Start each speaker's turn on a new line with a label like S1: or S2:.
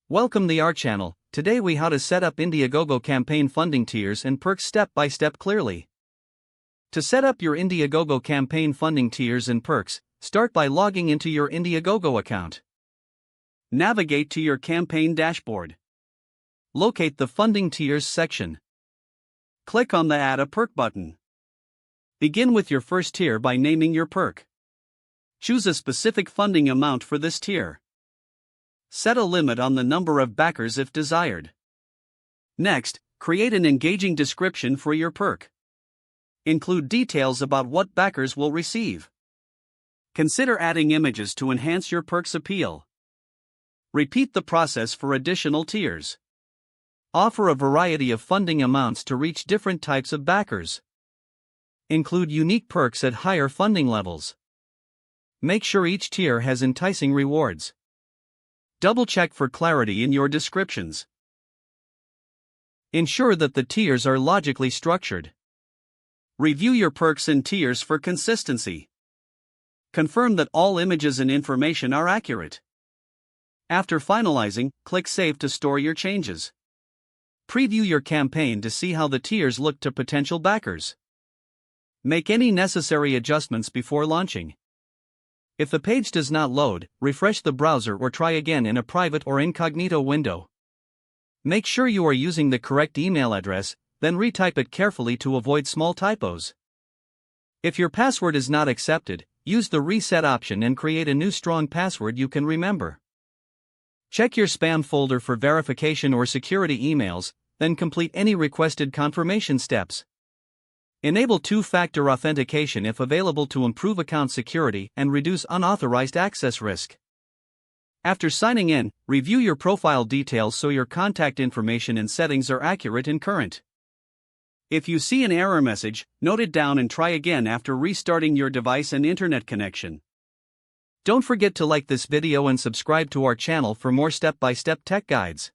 S1: Welcome to our channel. Today we how to set up Indiegogo campaign funding tiers and perks step by step clearly. To set up your Indiegogo campaign funding tiers and perks, start by logging into your Indiegogo account. Navigate to your campaign dashboard. Locate the funding tiers section. Click on the Add a Perk button. Begin with your first tier by naming your perk. Choose a specific funding amount for this tier. Set a limit on the number of backers if desired. Next, create an engaging description for your perk. Include details about what backers will receive. Consider adding images to enhance your perk's appeal. Repeat the process for additional tiers. Offer a variety of funding amounts to reach different types of backers. Include unique perks at higher funding levels. Make sure each tier has enticing rewards. Double-check for clarity in your descriptions. Ensure that the tiers are logically structured. Review your perks and tiers for consistency. Confirm that all images and information are accurate. After finalizing, click Save to store your changes. Preview your campaign to see how the tiers look to potential backers. Make any necessary adjustments before launching. If the page does not load, refresh the browser or try again in a private or incognito window. Make sure you are using the correct email address, then retype it carefully to avoid small typos. If your password is not accepted, use the reset option and create a new strong password you can remember. Check your spam folder for verification or security emails, then complete any requested confirmation steps. Enable two-factor authentication if available to improve account security and reduce unauthorized access risk. After signing in, review your profile details so your contact information and settings are accurate and current. If you see an error message, note it down and try again after restarting your device and internet connection. Don't forget to like this video and subscribe to our channel for more step-by-step tech guides.